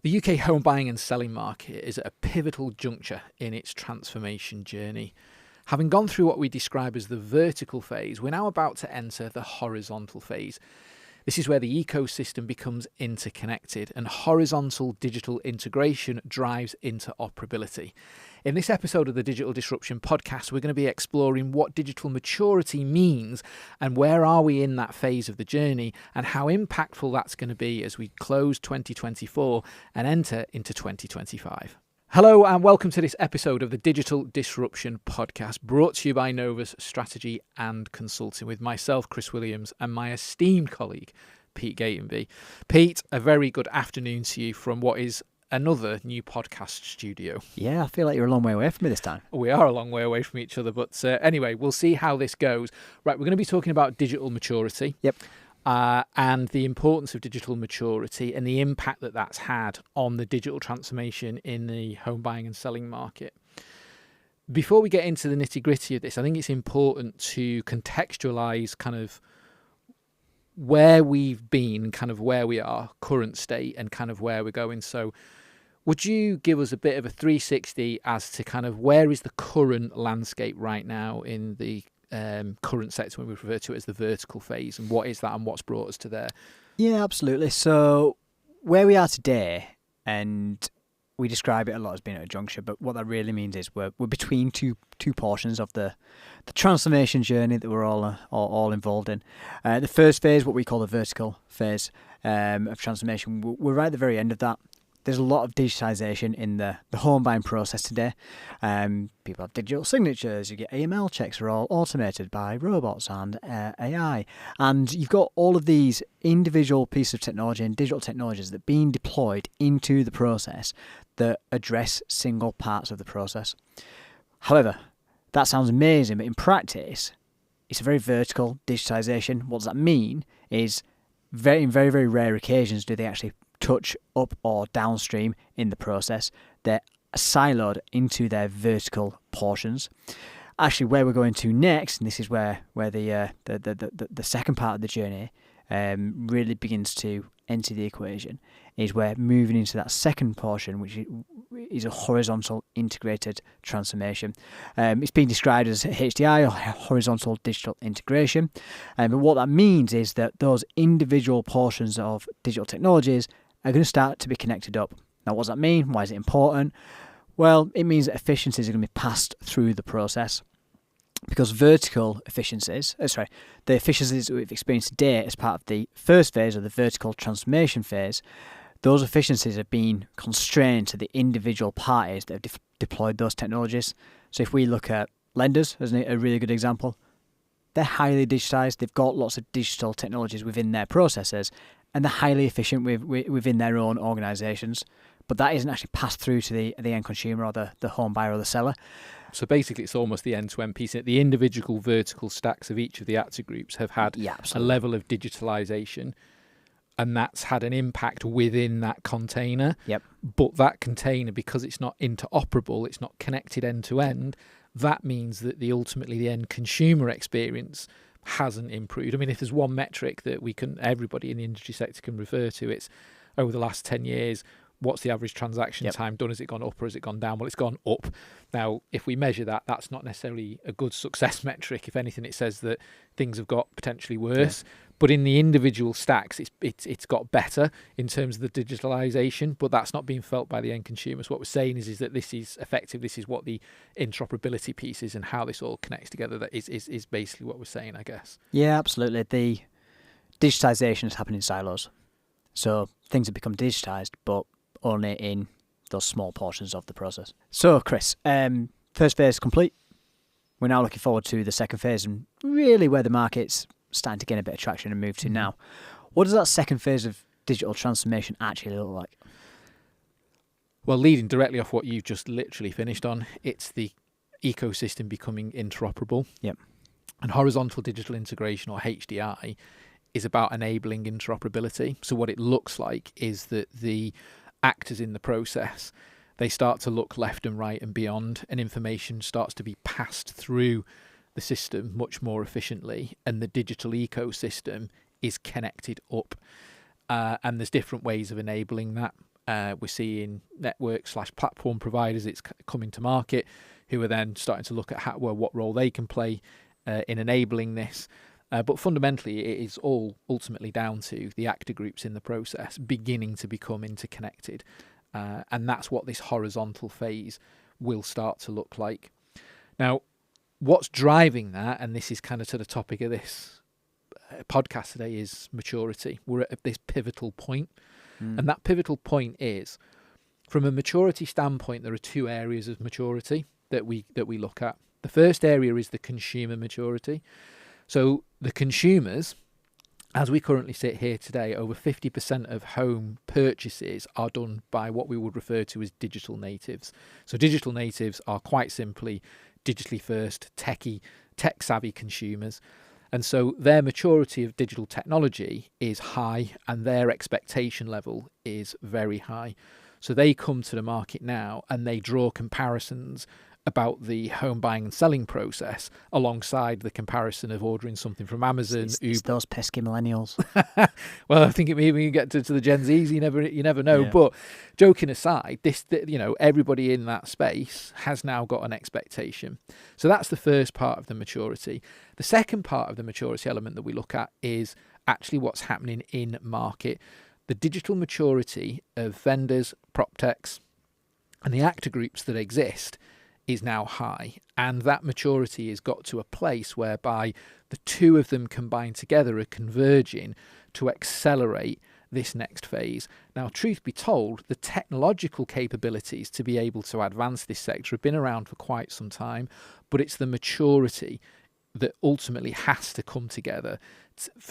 The UK home buying and selling market is at a pivotal juncture in its transformation journey. Having gone through what we describe as the vertical phase, we're now about to enter the horizontal phase. This is where the ecosystem becomes interconnected and horizontal digital integration drives interoperability. In this episode of the Digital Disruption podcast, we're going to be exploring what digital maturity means and where are we in that phase of the journey and how impactful that's going to be as we close 2024 and enter into 2025. Hello and welcome to this episode of the Digital Disruption podcast, brought to you by Novus Strategy and Consulting with myself, Chris Williams, and my esteemed colleague, Pete Gatenby. Pete, a very good afternoon to you from what is another new podcast studio. Yeah, I feel like you're a long way away from me this time. We are a long way away from each other, but anyway, we'll see how this goes. Right, we're going to be talking about digital maturity. Yep. And the importance of digital maturity and the impact that that's had on the digital transformation in the home buying and selling market. Before we get into the nitty-gritty of this, I think it's important to contextualize kind of where we've been, kind of where we are, current state, and kind of where we're going. So would you give us a bit of a 360 as to kind of where is the current landscape right now in the current sector when we refer to it as the vertical phase, and what is that and what's brought us to there? Yeah, absolutely. So where we are today, and we describe it a lot as being at a juncture, but what that really means is we're between two portions of the transformation journey that we're all involved in. The first phase, what we call the vertical phase of transformation, we're right at the very end of that. There's a lot of digitization in the home buying process today. People have digital signatures, you get AML checks are all automated by robots and AI. And you've got all of these individual pieces of technology and digital technologies that are being deployed into the process that address single parts of the process. However, that sounds amazing, but in practice, it's a very vertical digitization. What does that mean is in very, very rare occasions do they actually touch up or downstream in the process. They're siloed into their vertical portions. Actually, where we're going to next, and this is where the second part of the journey really begins to enter the equation, is we're moving into that second portion, which is a horizontal integrated transformation. It's been described as HDI, or horizontal digital integration. But what that means is that those individual portions of digital technologies are going to start to be connected up. Now, what does that mean? Why is it important? Well, it means that efficiencies are going to be passed through the process. Because vertical efficiencies, the efficiencies that we've experienced today as part of the first phase of the vertical transformation phase, those efficiencies have been constrained to the individual parties that have deployed those technologies. So if we look at lenders as a really good example, they're highly digitized. They've got lots of digital technologies within their processes, and they're highly efficient within their own organisations. But that isn't actually passed through to the end consumer or the home buyer or the seller. So basically, it's almost the end-to-end piece. The individual vertical stacks of each of the actor groups have had a level of digitalisation, and that's had an impact within that container. Yep. But that container, because it's not interoperable, it's not connected end-to-end, that means that ultimately the end consumer experience hasn't improved. I mean, if there's one metric that everybody in the industry sector can refer to, it's over the last 10 years, what's the average transaction time done? Has it gone up or has it gone down? Well, it's gone up. Now, if we measure that, that's not necessarily a good success metric. If anything, it says that things have got potentially worse. Yeah. But in the individual stacks, it's got better in terms of the digitalisation, but that's not being felt by the end consumers. What we're saying is that this is effective. This is what the interoperability piece is and how this all connects together. That is basically what we're saying, I guess. Yeah, absolutely. The digitisation has happened in silos. So things have become digitised, but only in those small portions of the process. So, Chris, first phase complete. We're now looking forward to the second phase and really where the market's starting to gain a bit of traction and move to now. What does that second phase of digital transformation actually look like? Well, leading directly off what you've just literally finished on, it's the ecosystem becoming interoperable. Yep. And horizontal digital integration, or HDI, is about enabling interoperability. So what it looks like is that the actors in the process, they start to look left and right and beyond, and information starts to be passed through the system much more efficiently, and the digital ecosystem is connected up. And there's different ways of enabling that. We're seeing network/platform providers, it's coming to market, who are then starting to look at what role they can play in enabling this. But fundamentally, it is all ultimately down to the actor groups in the process beginning to become interconnected. And that's what this horizontal phase will start to look like. Now, what's driving that, and this is kind of to the topic of this podcast today, is maturity. We're at this pivotal point. And that pivotal point is, from a maturity standpoint, there are two areas of maturity that we look at. The first area is the consumer maturity. So the consumers, as we currently sit here today, over 50% of home purchases are done by what we would refer to as digital natives. So digital natives are quite simply digitally first, tech-savvy consumers. And so their maturity of digital technology is high and their expectation level is very high. So they come to the market now and they draw comparisons about the home buying and selling process alongside the comparison of ordering something from Amazon. It's those pesky millennials. Well, I think it maybe you get to the Gen Zs, you never know. Yeah. But joking aside, everybody in that space has now got an expectation. So that's the first part of the maturity. The second part of the maturity element that we look at is actually what's happening in market. The digital maturity of vendors, prop techs, and the actor groups that exist is now high, and that maturity has got to a place whereby the two of them combined together are converging to accelerate this next phase. Now, truth be told, the technological capabilities to be able to advance this sector have been around for quite some time, but it's the maturity that ultimately has to come together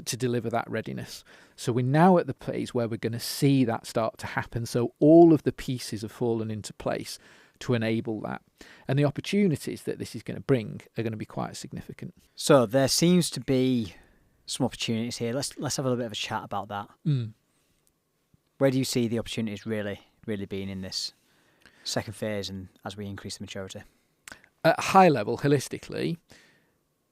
to deliver that readiness. So we're now at the phase where we're going to see that start to happen. So all of the pieces have fallen into place to enable that. And the opportunities that this is going to bring are going to be quite significant. So there seems to be some opportunities here. Let's have a little bit of a chat about that. Where do you see the opportunities really being in this second phase and as we increase the maturity? At a high level, holistically,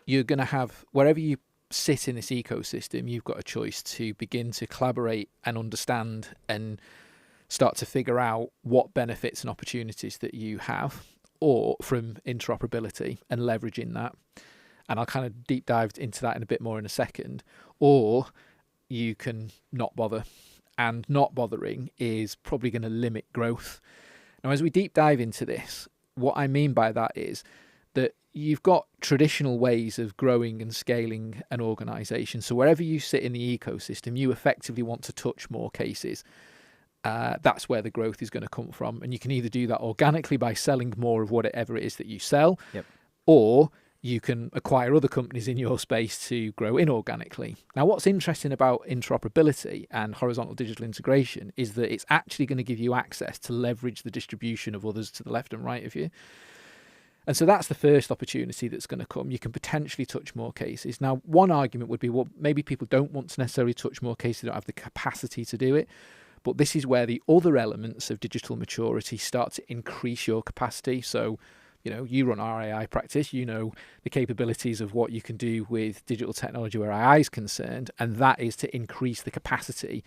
you're going to have, wherever you sit in this ecosystem, you've got a choice to begin to collaborate and understand and start to figure out what benefits and opportunities that you have, or from interoperability and leveraging that. And I'll kind of deep dive into that in a bit more in a second. Or you can not bother, and not bothering is probably going to limit growth. Now, as we deep dive into this, what I mean by that is that you've got traditional ways of growing and scaling an organization. So wherever you sit in the ecosystem, you effectively want to touch more cases. That's where the growth is going to come from. And you can either do that organically by selling more of whatever it is that you sell, or you can acquire other companies in your space to grow inorganically. Now, what's interesting about interoperability and horizontal digital integration is that it's actually going to give you access to leverage the distribution of others to the left and right of you. And so that's the first opportunity that's going to come. You can potentially touch more cases. Now, one argument would be, well, maybe people don't want to necessarily touch more cases, they don't have the capacity to do it. But this is where the other elements of digital maturity start to increase your capacity. So, you run our AI practice, the capabilities of what you can do with digital technology where AI is concerned, and that is to increase the capacity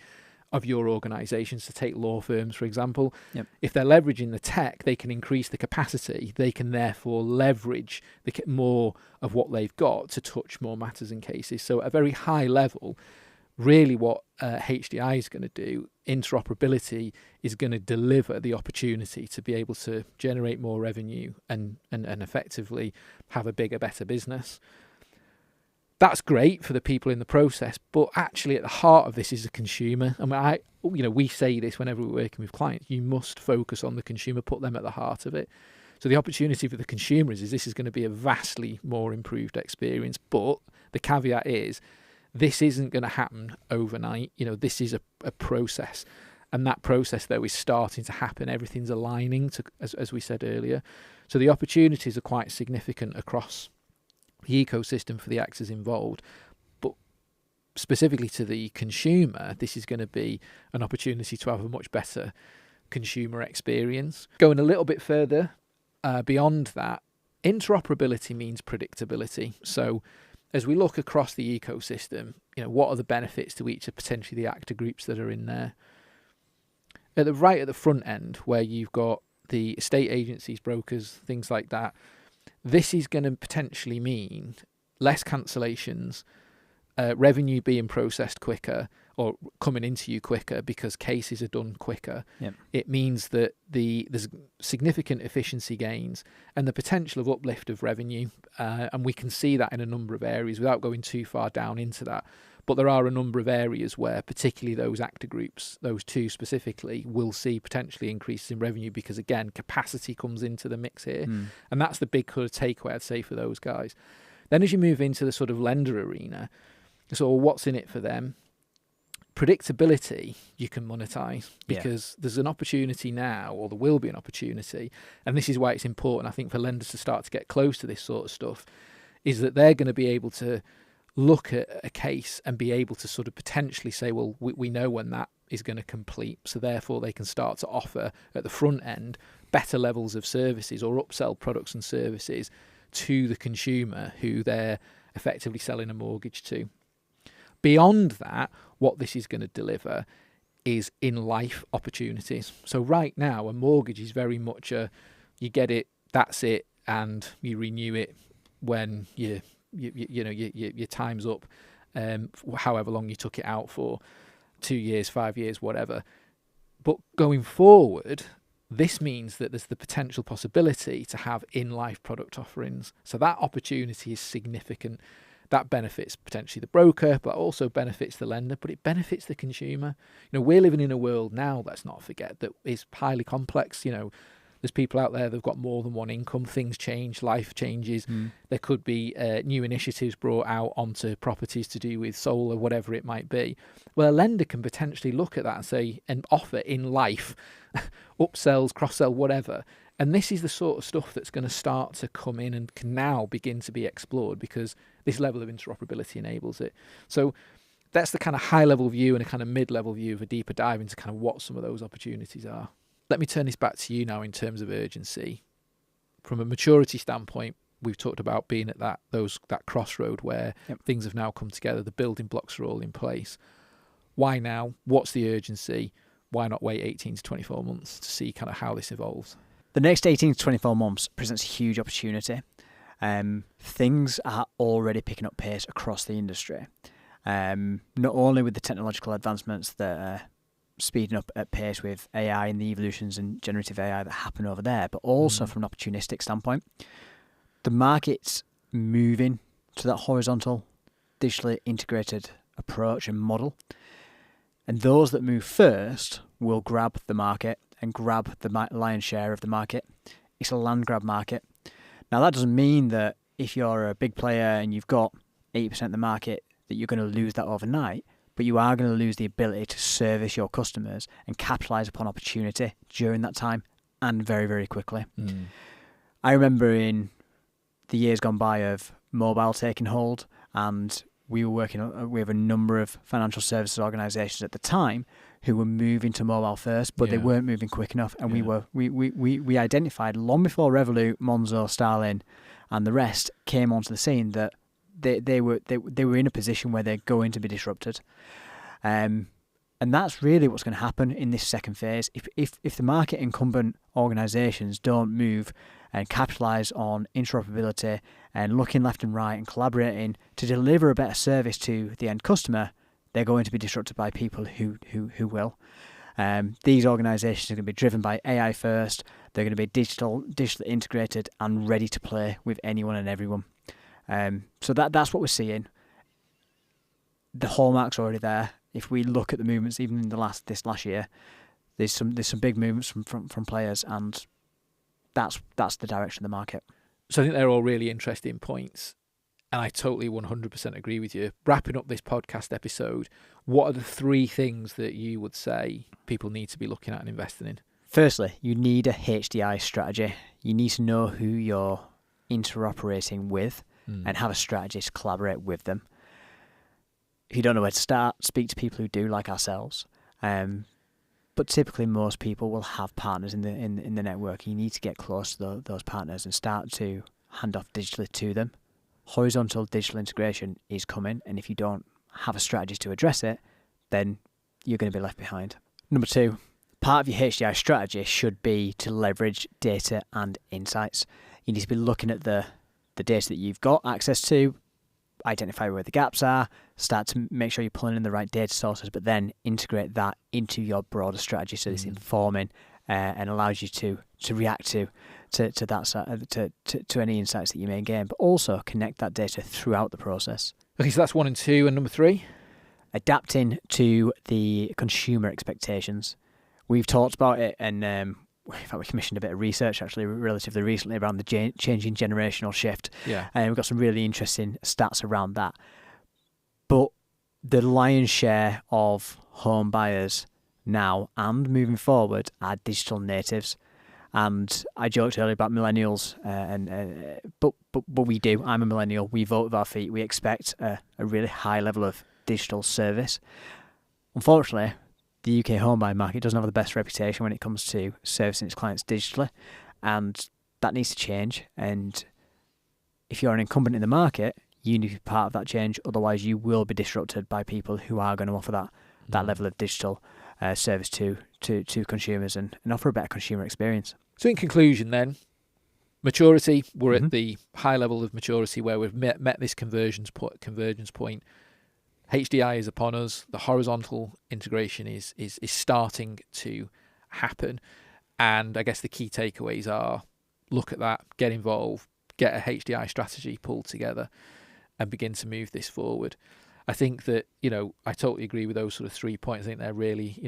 of your organizations. To take law firms, for example, if they're leveraging the tech, they can increase the capacity. They can therefore leverage more of what they've got to touch more matters and cases. So at a very high level, really what HDI is going to do, interoperability is going to deliver the opportunity to be able to generate more revenue and effectively have a bigger, better business. That's great for the people in the process, but actually at the heart of this is a consumer. I mean, we say this whenever we're working with clients, you must focus on the consumer, put them at the heart of it. So the opportunity for the consumers is this is going to be a vastly more improved experience, but the caveat is this isn't going to happen overnight. This is a process, and that process though is starting to happen. Everything's aligning to, as we said earlier. So the opportunities are quite significant across the ecosystem for the actors involved, but specifically to the consumer, this is going to be an opportunity to have a much better consumer experience. Going a little bit further beyond that, interoperability means predictability. So as we look across the ecosystem, what are the benefits to each of potentially the actor groups that are in there? at the front end, where you've got the estate agencies, brokers, things like that, this is going to potentially mean less cancellations, revenue being processed quicker or coming into you quicker because cases are done quicker. Yep. It means that there's significant efficiency gains and the potential of uplift of revenue. And we can see that in a number of areas without going too far down into that. But there are a number of areas where particularly those actor groups, those two specifically, will see potentially increases in revenue because, again, capacity comes into the mix here. And that's the big sort of takeaway, I'd say, for those guys. Then as you move into the sort of lender arena, so what's in it for them? Predictability you can monetize because there's an opportunity now, or there will be an opportunity, and this is why it's important, I think, for lenders to start to get close to this sort of stuff, is that they're going to be able to look at a case and be able to sort of potentially say, well, we know when that is going to complete, so therefore they can start to offer at the front end better levels of services or upsell products and services to the consumer who they're effectively selling a mortgage to. Beyond that, what this is going to deliver is in-life opportunities. So right now, a mortgage is very much you get it, that's it, and you renew it when your time's up, however long you took it out for, 2 years, 5 years, whatever. But going forward, this means that there's the potential possibility to have in-life product offerings. So that opportunity is significant. That benefits potentially the broker, but also benefits the lender, but it benefits the consumer. We're living in a world now, let's not forget, that is highly complex. There's people out there that've got more than one income. Things change, life changes. There could be new initiatives brought out onto properties to do with solar, whatever it might be. Well, a lender can potentially look at that and say, and offer in life, upsells, cross-sell, whatever. And this is the sort of stuff that's going to start to come in and can now begin to be explored because this level of interoperability enables it. So that's the kind of high-level view and a kind of mid-level view of a deeper dive into kind of what some of those opportunities are. Let me turn this back to you now in terms of urgency. From a maturity standpoint, we've talked about being at that crossroad where things have now come together, the building blocks are all in place. Why now? What's the urgency? Why not wait 18 to 24 months to see kind of how this evolves? The next 18 to 24 months presents a huge opportunity. Things are already picking up pace across the industry. Not only with the technological advancements that are speeding up at pace with AI and the evolutions in generative AI that happen over there, but also from an opportunistic standpoint. The market's moving to that horizontal, digitally integrated approach and model. And those that move first will grab the market and grab the lion's share of the market. It's a land grab market. Now, that doesn't mean that if you're a big player and you've got 80% of the market that you're going to lose that overnight, but you are going to lose the ability to service your customers and capitalise upon opportunity during that time and very, very quickly. I remember in the years gone by of mobile taking hold, and we were working with a number of financial services organisations at the time who were moving to mobile first, but they weren't moving quick enough. And we identified long before Revolut, Monzo, Starling, and the rest came onto the scene that they were in a position where they're going to be disrupted. And that's really what's going to happen in this second phase. If the market incumbent organisations don't move and capitalise on interoperability and looking left and right and collaborating to deliver a better service to the end customer, they're going to be disrupted by people who will. These organisations are going to be driven by AI first. They're going to be digitally integrated and ready to play with anyone and everyone. So that's what we're seeing. The hallmark's already there. If we look at the movements, even in this last year, there's some big movements from players, and that's the direction of the market. So I think they're all really interesting points, and I totally 100% agree with you. Wrapping up this podcast episode, what are the 3 things that you would say people need to be looking at and investing in? Firstly, you need a HDI strategy. You need to know who you're interoperating with and have a strategy to collaborate with them. If you don't know where to start, speak to people who do, like ourselves. But typically, most people will have partners in the network. You need to get close to those partners and start to hand off digitally to them. Horizontal digital integration is coming, and if you don't have a strategy to address it, then you're going to be left behind. Number 2, part of your HDI strategy should be to leverage data and insights. You need to be looking at the data that you've got access to, identify where the gaps are, start to make sure you're pulling in the right data sources, but then integrate that into your broader strategy so it's informing and allows you to react to any insights that you may gain, but also connect that data throughout the process. Okay, so that's 1 and 2, and number 3? Adapting to the consumer expectations. We've talked about it, and in fact, we commissioned a bit of research actually relatively recently around the changing generational shift. Yeah. And we've got some really interesting stats around that. But the lion's share of home buyers now and moving forward are digital natives. And I joked earlier about millennials, but we do. I'm a millennial. We vote with our feet. We expect a really high level of digital service. Unfortunately, the UK home buying market doesn't have the best reputation when it comes to servicing its clients digitally, and that needs to change. And if you're an incumbent in the market, you need to be part of that change. Otherwise, you will be disrupted by people who are going to offer that level of digital service to consumers and offer a better consumer experience. So in conclusion then, maturity, we're at the high level of maturity where we've met this convergence point. HDI is upon us. The horizontal integration is starting to happen. And I guess the key takeaways are look at that, get involved, get a HDI strategy pulled together and begin to move this forward. I think that, I totally agree with those sort of 3 points. I think they're really,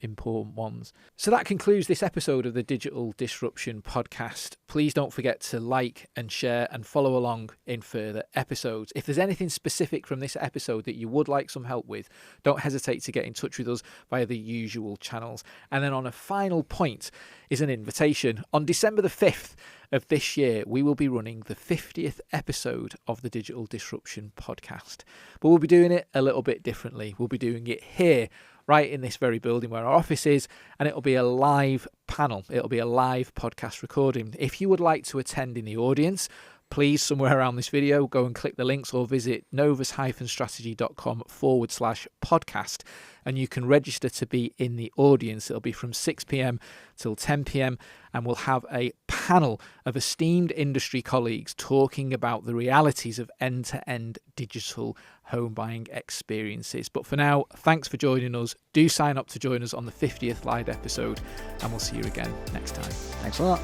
important ones. So that concludes this episode of the Digital Disruption Podcast. Please don't forget to like and share and follow along in further episodes. If there's anything specific from this episode that you would like some help with, don't hesitate to get in touch with us via the usual channels. And then on a final point is an invitation. On December the 5th, of this year, we will be running the 50th episode of the Digital Disruption Podcast. But we'll be doing it a little bit differently. We'll be doing it here, right in this very building where our office is, and it'll be a live panel. It'll be a live podcast recording. If you would like to attend in the audience, please, somewhere around this video, go and click the links or visit novus-strategy.com/podcast, and you can register to be in the audience. It'll be from 6 p.m. till 10 p.m, and we'll have a panel of esteemed industry colleagues talking about the realities of end-to-end digital home buying experiences. But for now, thanks for joining us. Do sign up to join us on the 50th live episode, and we'll see you again next time. Thanks a lot.